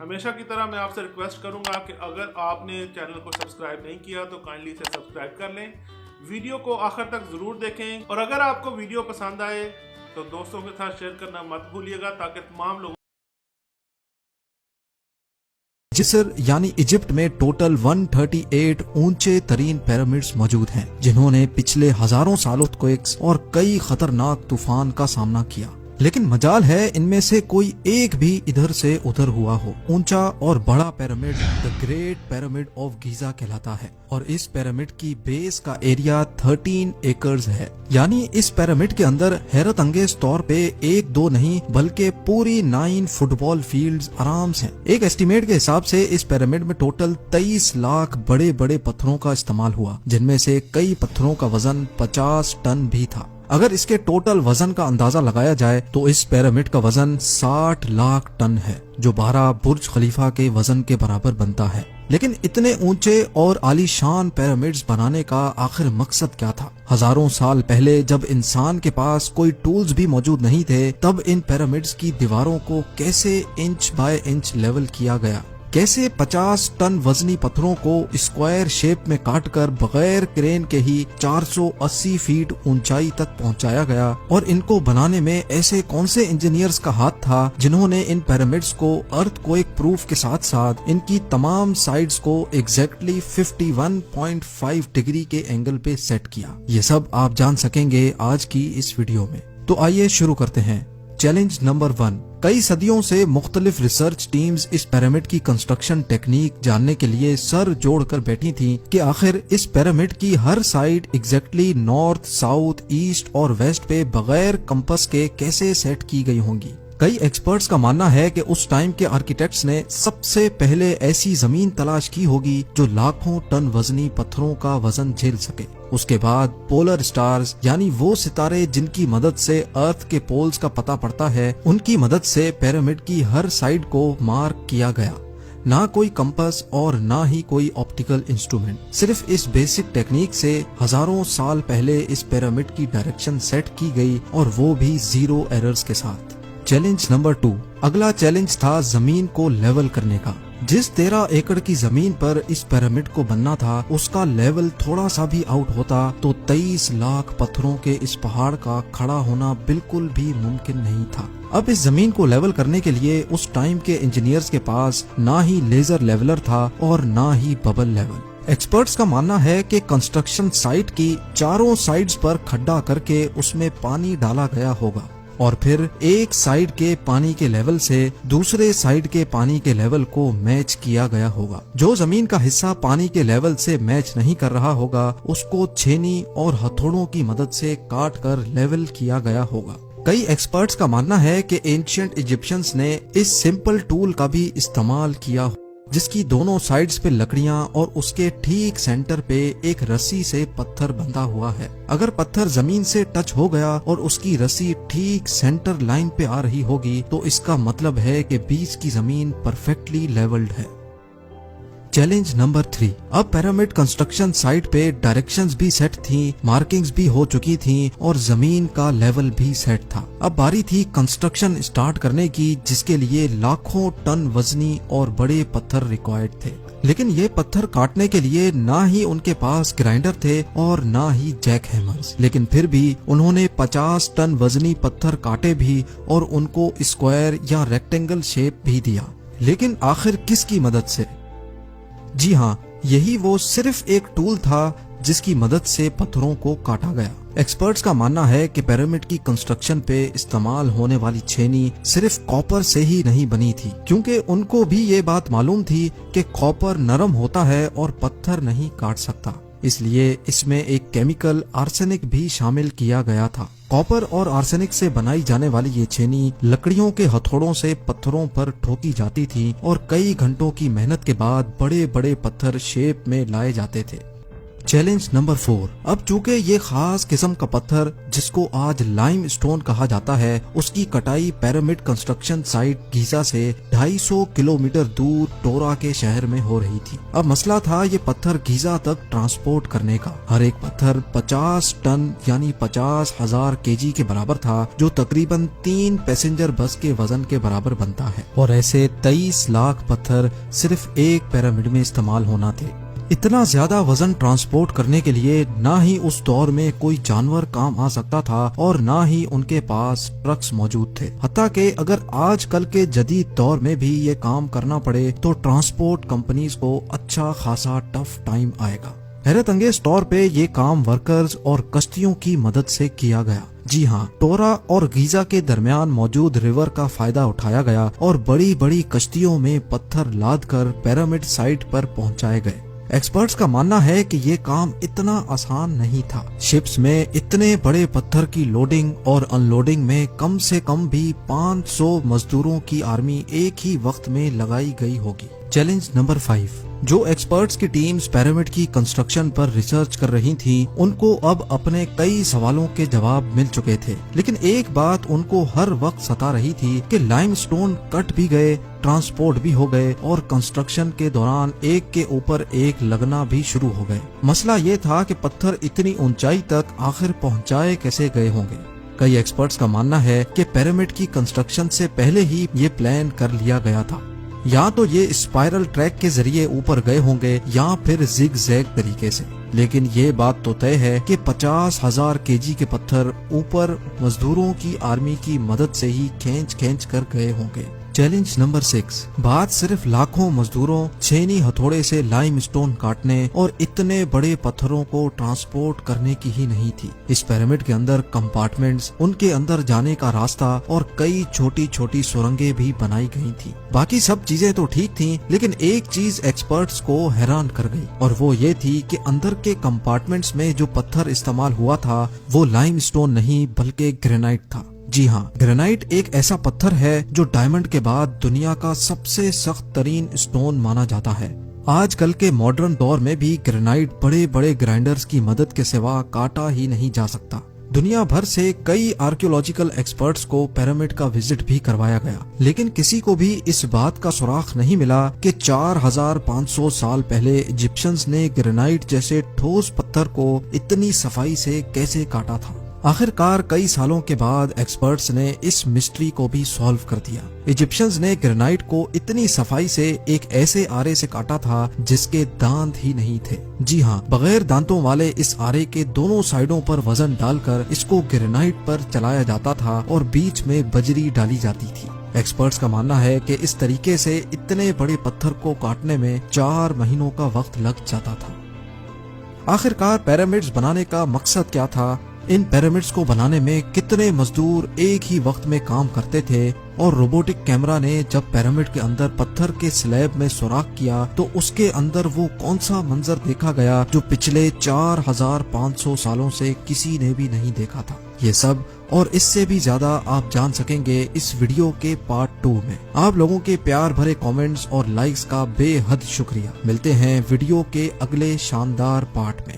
ہمیشہ کی طرح میں آپ سے ریکویسٹ کروں گا کہ اگر آپ نے چینل کو سبسکرائب نہیں کیا تو کائنڈلی اسے سبسکرائب کر لیں، ویڈیو کو آخر تک ضرور دیکھیں، اور اگر آپ کو ویڈیو پسند آئے تو دوستوں کے ساتھ شیئر کرنا مت بھولیے گا تاکہ تمام لوگ مصر یعنی ایجپٹ میں ٹوٹل 138 اونچے ترین پیرامڈز موجود ہیں جنہوں نے پچھلے ہزاروں سالوں کویکس اور کئی خطرناک طوفان کا سامنا کیا، لیکن مجال ہے ان میں سے کوئی ایک بھی ادھر سے ادھر ہوا ہو۔ اونچا اور بڑا pyramid the great pyramid of Giza کہلاتا ہے، اور اس پیرامڈ کی بیس کا ایریا 13 ایکڑز ہے، یعنی اس پیرامڈ کے اندر حیرت انگیز طور پہ ایک دو نہیں بلکہ پوری 9 فٹ بال فیلڈز آرام سے۔ ایک ایسٹیمیٹ کے حساب سے اس پیرامڈ میں ٹوٹل 23 لاکھ بڑے بڑے پتھروں کا استعمال ہوا، جن میں سے کئی پتھروں کا وزن 50 ٹن بھی تھا۔ اگر اس کے ٹوٹل وزن کا اندازہ لگایا جائے تو اس پیرامڈ کا وزن 60 لاکھ ٹن ہے، جو 12 برج خلیفہ کے وزن کے برابر بنتا ہے۔ لیکن اتنے اونچے اور عالی شان پیرامڈز بنانے کا آخر مقصد کیا تھا؟ ہزاروں سال پہلے جب انسان کے پاس کوئی ٹولز بھی موجود نہیں تھے، تب ان پیرامڈز کی دیواروں کو کیسے انچ بائی انچ لیول کیا گیا؟ کیسے 50 ٹن وزنی پتھروں کو اسکوائر شیپ میں کاٹ کر بغیر کرین کے ہی 480 فیٹ اونچائی تک پہنچایا گیا؟ اور ان کو بنانے میں ایسے کون سے انجینئرز کا ہاتھ تھا جنہوں نے ان پیرامڈز کو ارتھ کوئک پروف کے ساتھ ساتھ ان کی تمام سائڈز کو ایگزیکٹلی 51.5 ڈگری کے اینگل پہ سیٹ کیا؟ یہ سب آپ جان سکیں گے آج کی اس ویڈیو میں، تو آئیے شروع کرتے ہیں۔ Challenge number 1۔ کئی صدیوں سے مختلف ریسرچ ٹیمز اس پیرامڈ کی کنسٹرکشن ٹیکنیک جاننے کے لیے سر جوڑ کر بیٹھی تھیں کہ آخر اس پیرامڈ کی ہر side exactly north, south, east اور ویسٹ پہ بغیر کمپس کے کیسے سیٹ کی گئی ہوں گی۔ کئی ایکسپرٹس کا ماننا ہے کہ اس ٹائم کے آرکیٹیکٹس نے سب سے پہلے ایسی زمین تلاش کی ہوگی جو لاکھوں ٹن وزنی پتھروں کا وزن جھیل سکے۔ اس کے بعد پولر سٹارز یعنی وہ ستارے جن کی مدد سے ارتھ کے پولز کا پتہ پڑتا ہے، ان کی مدد سے پیرامڈ کی ہر سائڈ کو مارک کیا گیا۔ نہ کوئی کمپس اور نہ ہی کوئی آپٹیکل انسٹرومنٹ، صرف اس بیسک ٹیکنیک سے ہزاروں سال پہلے اس پیرامڈ کی ڈائریکشن سیٹ کی گئی، اور وہ بھی 0 ایررز کے ساتھ۔ Challenge number 2۔ اگلا چیلنج تھا زمین کو لیول کرنے کا۔ جس 13 ایکڑ کی زمین پر اس پیرامڈ کو بننا تھا، اس کا لیول تھوڑا سا بھی آؤٹ ہوتا تو 23 لاکھ پتھروں کے اس پہاڑ کا کھڑا ہونا بالکل بھی ممکن نہیں تھا۔ اب اس زمین کو لیول کرنے کے لیے اس ٹائم کے انجینئرز کے پاس نہ ہی لیزر لیولر تھا اور نہ ہی ببل لیول۔ ایکسپرٹس کا ماننا ہے کہ کنسٹرکشن سائٹ کی چاروں سائڈز پر کھڈا کر کے اس میں پانی ڈالا گیا ہوگا، اور پھر ایک سائیڈ کے پانی کے لیول سے دوسرے سائیڈ کے پانی کے لیول کو میچ کیا گیا ہوگا۔ جو زمین کا حصہ پانی کے لیول سے میچ نہیں کر رہا ہوگا، اس کو چھینی اور ہتھوڑوں کی مدد سے کاٹ کر لیول کیا گیا ہوگا۔ کئی ایکسپرٹس کا ماننا ہے کہ اینشینٹ ایجپشنز نے اس سمپل ٹول کا بھی استعمال کیا، جس کی دونوں سائڈز پہ لکڑیاں اور اس کے ٹھیک سینٹر پہ ایک رسی سے پتھر بندھا ہوا ہے۔ اگر پتھر زمین سے ٹچ ہو گیا اور اس کی رسی ٹھیک سینٹر لائن پہ آ رہی ہوگی تو اس کا مطلب ہے کہ بیچ کی زمین پرفیکٹلی لیولڈ ہے۔ Challenge number 3۔ اب پیرامڈ کنسٹرکشن سائٹ پہ ڈائریکشنز بھی سیٹ تھیں، مارکنگز بھی ہو چکی تھیں اور زمین کا لیول بھی سیٹ تھا۔ اب باری تھی کنسٹرکشن سٹارٹ کرنے کی، جس کے لیے لاکھوں ٹن وزنی اور بڑے پتھر ریکوائرڈ تھے۔ لیکن یہ پتھر کاٹنے کے لیے نہ ہی ان کے پاس گرائنڈر تھے اور نہ ہی جیک ہیمرز، لیکن پھر بھی انہوں نے 50 ٹن وزنی پتھر کاٹے بھی اور ان کو اسکوائر یا ریکٹینگل شیپ بھی دیا۔ لیکن آخر کس کی مدد سے؟ جی ہاں، یہی وہ صرف ایک ٹول تھا جس کی مدد سے پتھروں کو کاٹا گیا۔ ایکسپرٹس کا ماننا ہے کہ پیرامڈ کی کنسٹرکشن پہ استعمال ہونے والی چھینی صرف کاپر سے ہی نہیں بنی تھی، کیونکہ ان کو بھی یہ بات معلوم تھی کہ کاپر نرم ہوتا ہے اور پتھر نہیں کاٹ سکتا، اس لیے اس میں ایک کیمیکل آرسینک بھی شامل کیا گیا تھا۔ کاپر اور آرسینک سے بنائی جانے والی یہ چھینی لکڑیوں کے ہتھوڑوں سے پتھروں پر ٹھوکی جاتی تھی اور کئی گھنٹوں کی محنت کے بعد بڑے بڑے پتھر شیپ میں لائے جاتے تھے۔ Challenge number 4۔ اب چونکہ یہ خاص قسم کا پتھر جس کو آج لائم اسٹون کہا جاتا ہے، اس کی کٹائی پیرامڈ کنسٹرکشن سائٹ گیزا سے 250 کلومیٹر دور ٹورا کے شہر میں ہو رہی تھی۔ اب مسئلہ تھا یہ پتھر گیزا تک ٹرانسپورٹ کرنے کا۔ ہر ایک پتھر 50 ٹن یعنی 50,000 kg کے برابر تھا، جو تقریباً 3 پیسنجر بس کے وزن کے برابر بنتا ہے، اور ایسے 23 لاکھ پتھر صرف ایک پیرامڈ میں استعمال ہونا تھے۔ اتنا زیادہ وزن ٹرانسپورٹ کرنے کے لیے نہ ہی اس دور میں کوئی جانور کام آ سکتا تھا اور نہ ہی ان کے پاس ٹرکس موجود تھے، حتیٰ کہ اگر آج کل کے جدید دور میں بھی یہ کام کرنا پڑے تو ٹرانسپورٹ کمپنیز کو اچھا خاصا ٹف ٹائم آئے گا۔ حیرت انگیز طور پہ یہ کام ورکرز اور کشتیوں کی مدد سے کیا گیا۔ جی ہاں، ٹورا اور گیزا کے درمیان موجود ریور کا فائدہ اٹھایا گیا اور بڑی بڑی کشتیوں میں پتھر لاد کر پیرامڈ سائٹ پر پہنچائے گئے۔ ایکسپرٹس کا ماننا ہے کہ یہ کام اتنا آسان نہیں تھا۔ شپس میں اتنے بڑے پتھر کی لوڈنگ اور ان لوڈنگ میں کم سے کم بھی 500 مزدوروں کی آرمی ایک ہی وقت میں لگائی گئی ہوگی۔ Challenge number 5۔ جو ایکسپرٹس کی ٹیمز پیرامڈ کی کنسٹرکشن پر ریسرچ کر رہی تھیں، ان کو اب اپنے کئی سوالوں کے جواب مل چکے تھے، لیکن ایک بات ان کو ہر وقت ستا رہی تھی کہ لائم سٹون کٹ بھی گئے، ٹرانسپورٹ بھی ہو گئے اور کنسٹرکشن کے دوران ایک کے اوپر ایک لگنا بھی شروع ہو گئے۔ مسئلہ یہ تھا کہ پتھر اتنی اونچائی تک آخر پہنچائے کیسے گئے ہوں گے۔ کئی ایکسپرٹس کا ماننا ہے کہ پیرامڈ کی کنسٹرکشن سے پہلے ہی یہ پلان کر لیا گیا تھا، یا تو یہ اسپائرل ٹریک کے ذریعے اوپر گئے ہوں گے یا پھر زگ زیگ طریقے سے، لیکن یہ بات تو طے ہے کہ 50,000 kg کے پتھر اوپر مزدوروں کی آرمی کی مدد سے ہی کھینچ کر گئے ہوں گے۔ Challenge number 6۔ بات صرف لاکھوں مزدوروں چھینی ہتھوڑے سے لائم اسٹون کاٹنے اور اتنے بڑے پتھروں کو ٹرانسپورٹ کرنے کی ہی نہیں تھی۔ اس پیرامڈ کے اندر کمپارٹمنٹس، ان کے اندر جانے کا راستہ اور کئی چھوٹی چھوٹی سرنگیں بھی بنائی گئی تھی۔ باقی سب چیزیں تو ٹھیک تھیں، لیکن ایک چیز ایکسپرٹس کو حیران کر گئی، اور وہ یہ تھی کہ اندر کے کمپارٹمنٹس میں جو پتھر استعمال ہوا تھا وہ لائم اسٹون نہیں بلکہ گرینائٹ تھا۔ جی ہاں، گرینائٹ ایک ایسا پتھر ہے جو ڈائمنڈ کے بعد دنیا کا سب سے سخت ترین اسٹون مانا جاتا ہے۔ آج کل کے ماڈرن دور میں بھی گرینائٹ بڑے بڑے گرائنڈرز کی مدد کے سوا کاٹا ہی نہیں جا سکتا۔ دنیا بھر سے کئی آرکیولوجیکل ایکسپرٹس کو پیرامڈ کا وزٹ بھی کروایا گیا، لیکن کسی کو بھی اس بات کا سراغ نہیں ملا کہ 4500 سال پہلے ایجپشنز نے گرینائٹ جیسے ٹھوس پتھر کو اتنی صفائی سے کیسے کاٹا تھا۔ آخر کار کئی سالوں کے بعد ایکسپرٹس نے اس مسٹری کو بھی سالو کر دیا۔ ایجپشنز نے گرینائٹ کو اتنی صفائی سے ایک ایسے آرے سے کاٹا تھا جس کے دانت ہی نہیں تھے۔ جی ہاں، بغیر دانتوں والے اس آرے کے دونوں سائڈوں پر وزن ڈال کر اس کو گرینائٹ پر چلایا جاتا تھا اور بیچ میں بجری ڈالی جاتی تھی۔ ایکسپرٹس کا ماننا ہے کہ اس طریقے سے اتنے بڑے پتھر کو کاٹنے میں 4 مہینوں کا وقت لگ جاتا تھا۔ آخر کار پیرامڈز بنانے کا مقصد کیا تھا؟ ان پیرامڈز کو بنانے میں کتنے مزدور ایک ہی وقت میں کام کرتے تھے، اور روبوٹک کیمرہ نے جب پیرامڈ کے اندر پتھر کے سلیب میں سوراخ کیا تو اس کے اندر وہ کون سا منظر دیکھا گیا جو پچھلے 4500 سالوں سے کسی نے بھی نہیں دیکھا تھا۔ یہ سب اور اس سے بھی زیادہ آپ جان سکیں گے اس ویڈیو کے پارٹ 2 میں۔ آپ لوگوں کے پیار بھرے کامنٹس اور لائکس کا بے حد شکریہ۔ ملتے ہیں ویڈیو کے اگلے شاندار پارٹ میں۔